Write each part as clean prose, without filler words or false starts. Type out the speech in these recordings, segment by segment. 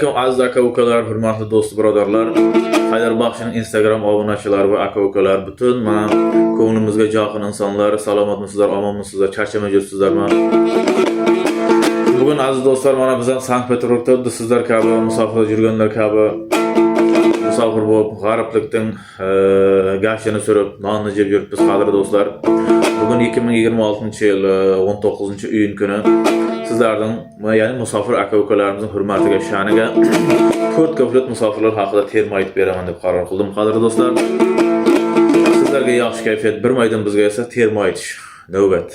Assalamualaikum aziz aka-ukalar, hurmatli do'st birodarlar. Haydarbaxshining Instagram obunachilari va aka-ukalar, butun mana ko'nglimizga yaqin insonlar, salomatmisizlar, omonmisizlar, charchamay yursizlarmi? Bugun aziz do'stlar, mana biz ham Sankt-Peterburgda sizlar kabi musofirda yurganlar kabi musofir bo'lib, g'ariblikdan gashini surib, nonni jeb yuribmiz, qadrli do'stlar. Bugün 2026-yıl 19-iyun kuni sizlardan, ya'ni musofir aka-ukalarimizning hurmatiga, sha'niga 4 ko'plat musofirlar haqida terma aytib beraman deb qaror qildim, qadrli do'stlar. Sizlarga yaxshi kayfiyat bermaydim, bizga esa terma aytish navbat.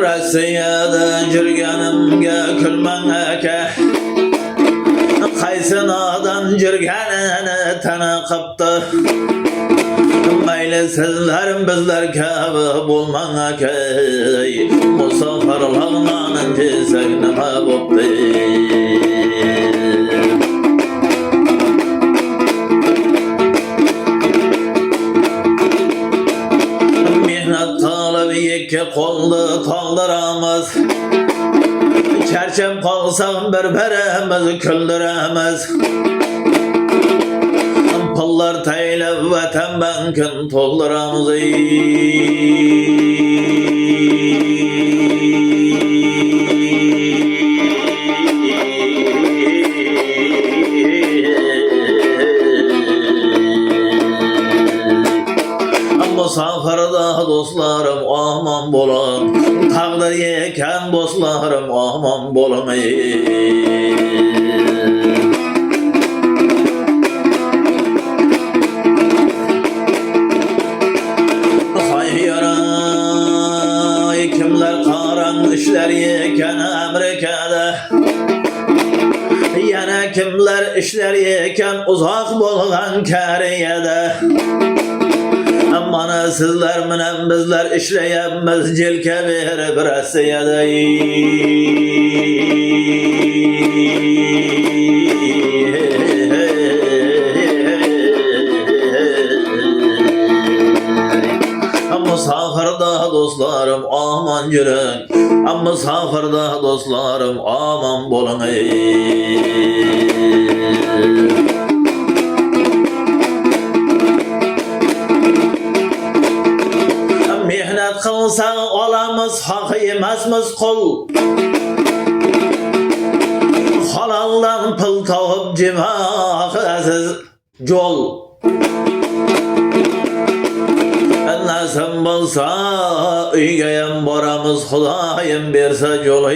Rossiyada jirganimga kulmang aka, qaysinadan jirganini tana qipti. Mayli sizlar bizlar kabi bo'lmang aka, musofirlarning desak nima bo'pti? Yekka qo'lni toldiramiz, charchab qolsam bir-birimiz kuldiramiz. Pullar taylab vatan bankin to'ldiramiz. Musafirda dostlarım aman bo'lin, taqdir ekan dostlarım aman bo'lin. Hayyaray kimler qaran ishlar ekan Amerikada, yana kimler ishlar ekan uzoq bo'lgan Koreyada. Mana sizlar bilan bizlar ishlayapmiz jelka berib Rossiyada. Musafirda dostlarım aman yuring, musafirda dostlarım aman bo'lin. Mehnat qilsak olamiz, haq emasmiz qul. Haloldan pul topib jemoq aziz yo'l. Nasib bo'lsa uyga ham boramiz, Xudoyim bersa yo'l.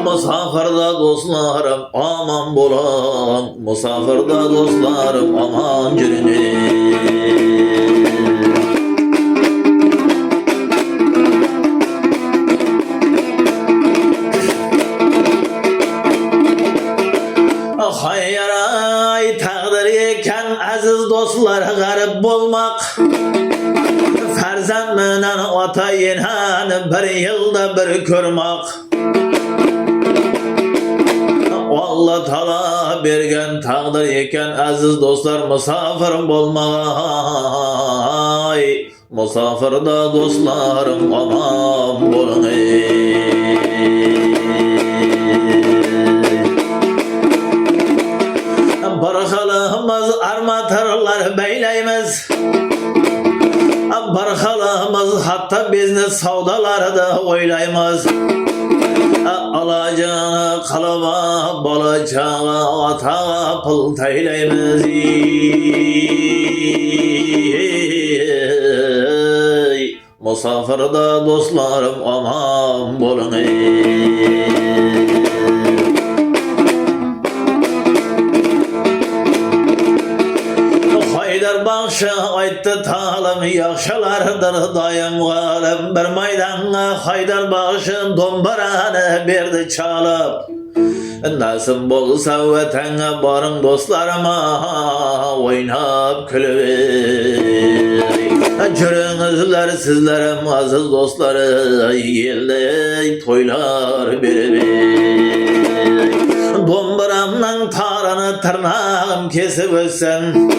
Musafirda dostlarım aman bo'lin, musafirda dostlarım aman yuring. Hayyaray taqdir ekan aziz do'stlar g'arib bo'lmoq. Farzand bilan ota enani bir yilda bir ko'rmoq. Allah Taala bergan taqdir ekan aziz do'stlar, musafir bo'lmay, musafirda do'stlarim omon bo'lin. Bir xilimiz armatorlar baylaymiz, bir xilimiz hatta biznes savdolarida o'ylaymiz. Alacağına kalaba, balacağına atağa pul taylaymiz. musafirda dostlarım aman bolun ey. Haydar Bağşı aytdı talım yaxşılardır dayım galım. Bir maydana Haydar Bağşı dombaranı berdi çalıp. Nasıl bolsa vatanga barın dostlarıma oynap külüp. Çürüңüzler sizlerim aziz dostları yelde toylar berip. Dombaramdan taranı tırnağım kesip ötsen,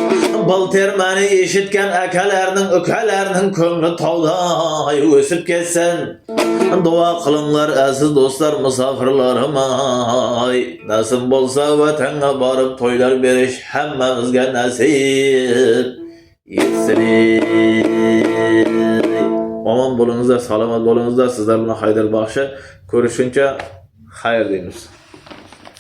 bal termeni işitken akalarının ökalarının köngü tavday ösüp ketsen. Dua kılınlar aziz dostlar misafirlarıma. Nasip bolsa vatanga barıp toylar beriş hemmemizge nasip etsin. Aman bolunuzlar, salamat bolunuzlar. Sizler buna Haydar Bağşı. Görüşünce hayır deyimiz.